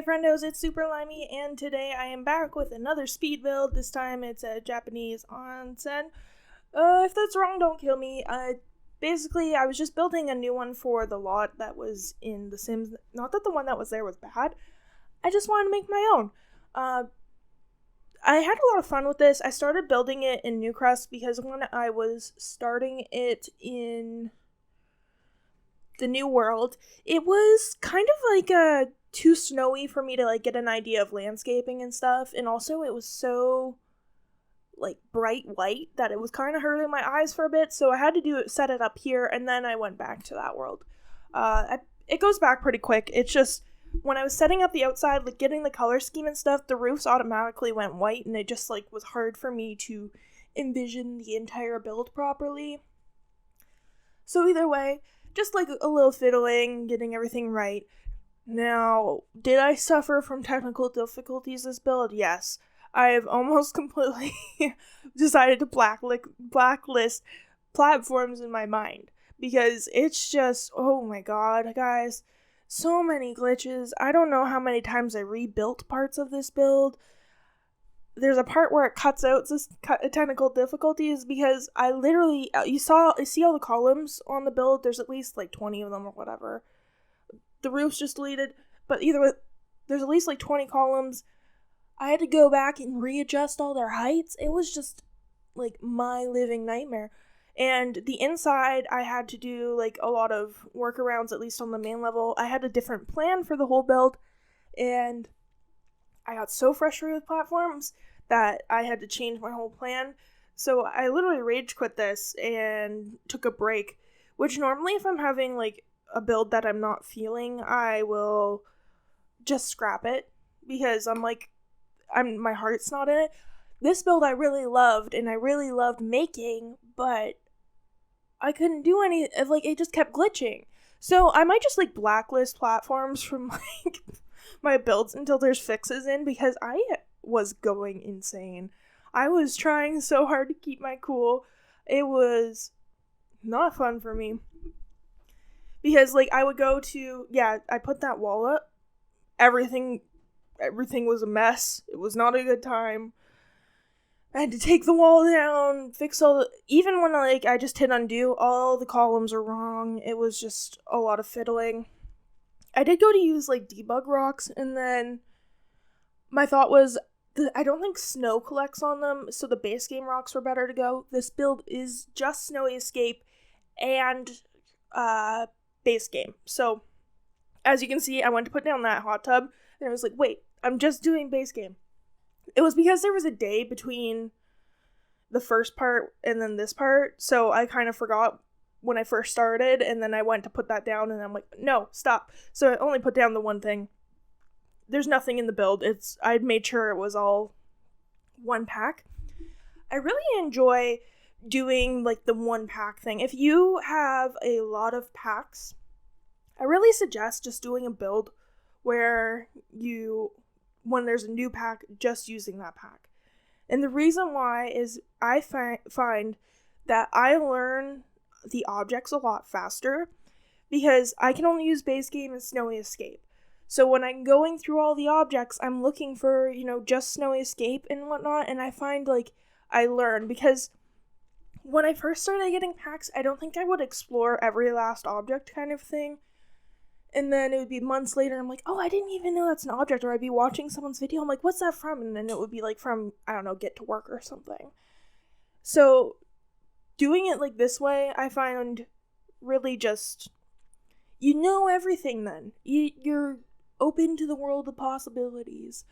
Hey friendos, it's Super Limey, and today I am back with another speed build. This time it's a Japanese onsen. If that's wrong, don't kill me. Basically, I was just building a new one for the lot that was in The Sims. Not that the one that was there was bad. I just wanted to make my own. I had a lot of fun with this. I started building it in Newcrest because when I was starting it in the New World, it was kind of like too snowy for me to like get an idea of landscaping and stuff, and also it was so like bright white that it was kind of hurting my eyes for a bit, so I had to set it up here, and then I went back to that world. It goes back pretty quick. It's just when I was setting up the outside, like getting the color scheme and stuff, the roofs automatically went white, and it just like was hard for me to envision the entire build properly. So either way, just like a little fiddling, getting everything right. Now, did I suffer from technical difficulties this build? Yes. I have almost completely decided to blacklist platforms in my mind, because it's just, oh my god, guys, so many glitches. I don't know how many times I rebuilt parts of this build. There's a part where it cuts out this technical difficulties because I literally, you see all the columns on the build, there's at least like 20 of them or whatever. The roof's just deleted, but either way, there's at least like 20 columns. I had to go back and readjust all their heights. It was just like my living nightmare. And the inside, I had to do like a lot of workarounds, at least on the main level. I had a different plan for the whole build, and I got so frustrated with platforms that I had to change my whole plan. So I literally rage quit this and took a break, which normally if I'm having like a build that I'm not feeling, I will just scrap it because my heart's not in it. This build I really loved, and I really loved making, but I couldn't do any, like, it just kept glitching. So I might just like blacklist platforms from like my builds until there's fixes in, because I was going insane. I was trying so hard to keep my cool. It was not fun for me. Because, like, I would go to, I put that wall up. Everything was a mess. It was not a good time. I had to take the wall down, fix even when, like, I just hit undo, all the columns are wrong. It was just a lot of fiddling. I did go to use, like, debug rocks, and then my thought was, I don't think snow collects on them, so the base game rocks were better to go. This build is just Snowy Escape and, base game. So, as you can see, I went to put down that hot tub, and I was like, wait, I'm just doing base game. It was because there was a day between the first part and then this part, so I kind of forgot when I first started, and then I went to put that down, and I'm like, no, stop. So I only put down the one thing. There's nothing in the build. I'd made sure it was all one pack. I really enjoy doing like the one pack thing. If you have a lot of packs, I really suggest just doing a build where when there's a new pack, just using that pack. And the reason why is I find that I learn the objects a lot faster because I can only use base game and Snowy Escape. So when I'm going through all the objects, I'm looking for, just Snowy Escape and whatnot, and I find like I learn, because when I first started getting packs, I don't think I would explore every last object kind of thing. And then it would be months later, I'm like, oh, I didn't even know that's an object. Or I'd be watching someone's video, I'm like, what's that from? And then it would be like from, I don't know, Get to Work or something. So doing it like this way, I find really just, everything then. You're open to the world of possibilities.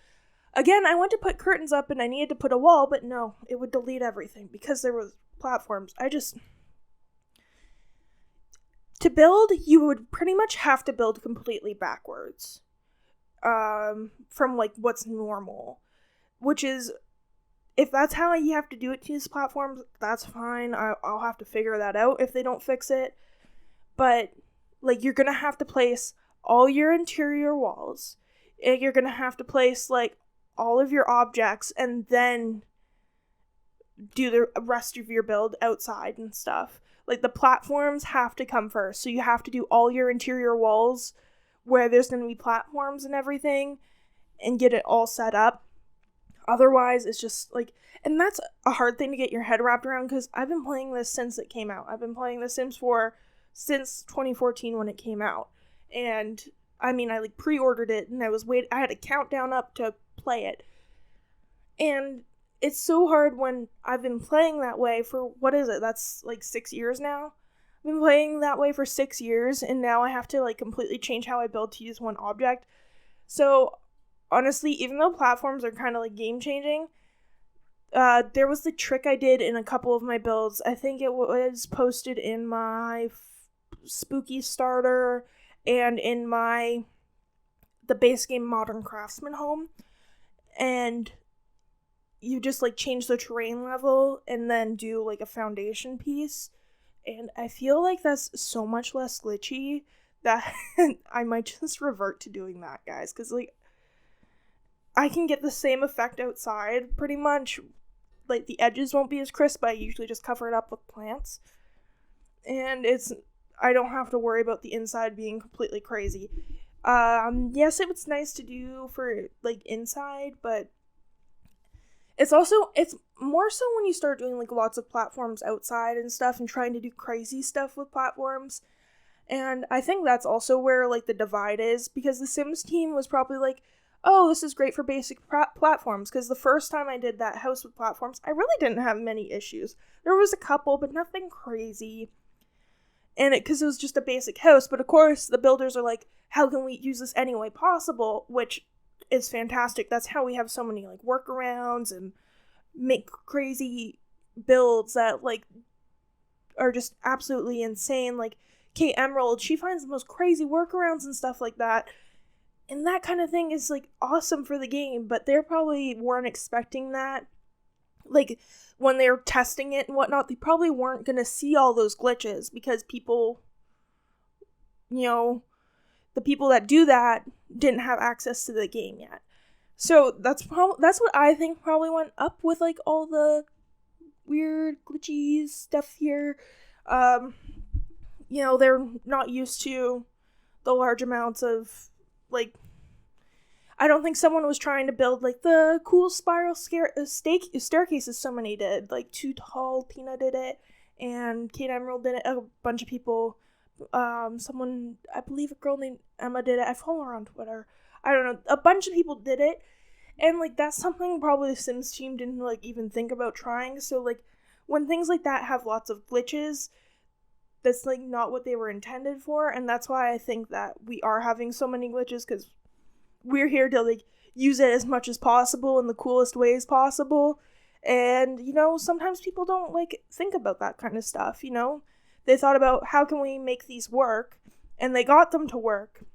Again, I went to put curtains up and I needed to put a wall, but no, it would delete everything because there was platforms. To build, you would pretty much have to build completely backwards from like what's normal, which is, if that's how you have to do it to these platforms, that's fine. I'll have to figure that out if they don't fix it. But like, you're gonna have to place all your interior walls, and you're gonna have to place like all of your objects, and then do the rest of your build outside and stuff. Like, the platforms have to come first, so you have to do all your interior walls where there's going to be platforms and everything, and get it all set up. Otherwise, it's just like, and that's a hard thing to get your head wrapped around, because I've been playing this since it came out. I've been playing The Sims 4 since 2014 when it came out. And I mean, I like pre-ordered it and I had a countdown up to play it. And it's so hard when I've been playing that way for, what is it? That's like 6 years now. I've been playing that way for 6 years, and now I have to like completely change how I build to use one object. So honestly, even though platforms are kind of like game changing, there was the trick I did in a couple of my builds. I think it was posted in my spooky starter and in the base game Modern Craftsman home. And you just like change the terrain level and then do like a foundation piece. And I feel like that's so much less glitchy that I might just revert to doing that, guys. Because like, I can get the same effect outside pretty much. Like, the edges won't be as crisp, but I usually just cover it up with plants. And I don't have to worry about the inside being completely crazy. Yes, it was nice to do for like inside, but it's more so when you start doing like lots of platforms outside and stuff and trying to do crazy stuff with platforms. And I think that's also where like the divide is, because the Sims team was probably like, oh, this is great for basic platforms, because the first time I did that house with platforms, I really didn't have many issues. There was a couple, but nothing crazy. And because it was just a basic house, but of course the builders are like, how can we use this any way possible, which is fantastic. That's how we have so many like workarounds and make crazy builds that like are just absolutely insane. Like Kate Emerald, she finds the most crazy workarounds and stuff like that. And that kind of thing is like awesome for the game, but they probably weren't expecting that. Like when they were testing it and whatnot, they probably weren't going to see all those glitches, because people, the people that do that didn't have access to the game yet. So that's what I think probably went up with like all the weird glitchy stuff here. They're not used to the large amounts of like, I don't think someone was trying to build like the cool spiral staircases so many did. Like Too Tall Tina did it, and Kate Emerald did it. A bunch of people, someone, I believe a girl named Emma did it. I follow her on Twitter. I don't know. A bunch of people did it, and like that's something probably the Sims team didn't like even think about trying. So like when things like that have lots of glitches, that's like not what they were intended for, and that's why I think that we are having so many glitches, because we're here to like use it as much as possible in the coolest ways possible. And sometimes people don't like think about that kind of stuff. They thought about how can we make these work, and they got them to work,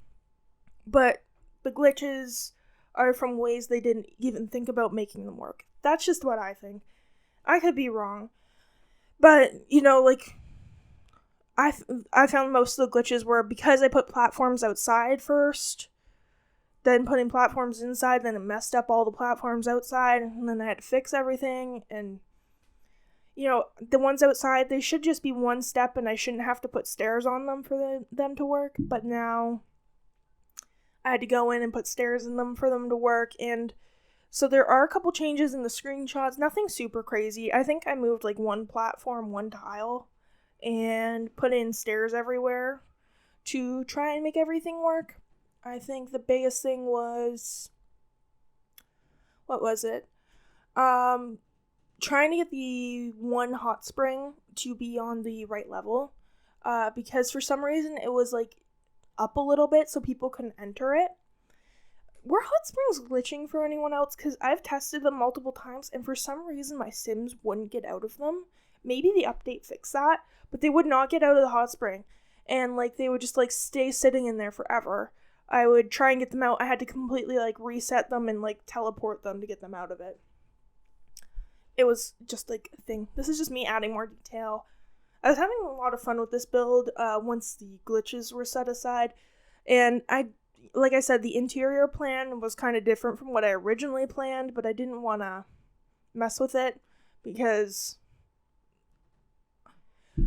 but the glitches are from ways they didn't even think about making them work. That's just what I think. I could be wrong, but like I found most of the glitches were because I put platforms outside first, then putting platforms inside, then it messed up all the platforms outside, and then I had to fix everything. And the ones outside, they should just be one step, and I shouldn't have to put stairs on them for them to work. But now I had to go in and put stairs in them for them to work. And so there are a couple changes in the screenshots, nothing super crazy. I think I moved like one platform, one tile, and put in stairs everywhere to try and make everything work. I think the biggest thing was, what was it? Trying to get the one hot spring to be on the right level, because for some reason it was like up a little bit so people couldn't enter it. Were hot springs glitching for anyone else? Because I've tested them multiple times, and for some reason my Sims wouldn't get out of them. Maybe the update fixed that, but they would not get out of the hot spring, and like they would just like stay sitting in there forever. I would try and get them out. I had to completely like reset them and like teleport them to get them out of it. It was just like a thing. This is just me adding more detail. I was having a lot of fun with this build once the glitches were set aside, and like I said, the interior plan was kind of different from what I originally planned, but I didn't want to mess with it because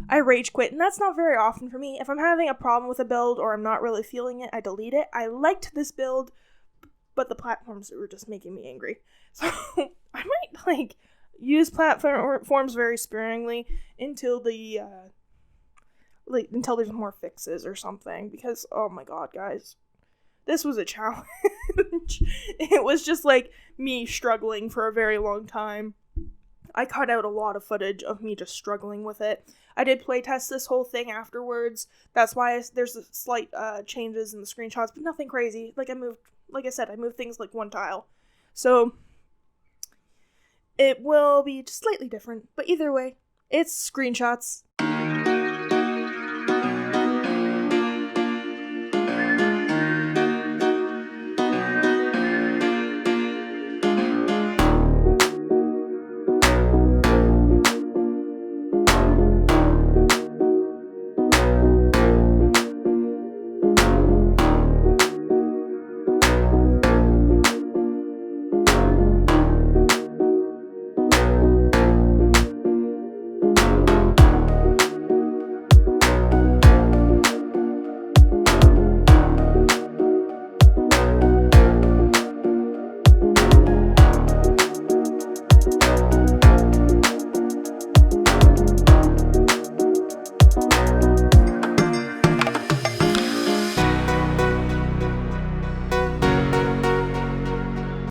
I rage quit, and that's not very often for me. If I'm having a problem with a build or I'm not really feeling it, I delete it. I liked this build, but the platforms were just making me angry. So I might use platforms very sparingly until until there's more fixes or something, because oh my god, guys, this was a challenge. It was just me struggling for a very long time. I cut out a lot of footage of me just struggling with it. I did playtest this whole thing afterwards. That's why there's slight changes in the screenshots, but nothing crazy. I moved things like one tile. So it will be just slightly different, but either way, it's screenshots.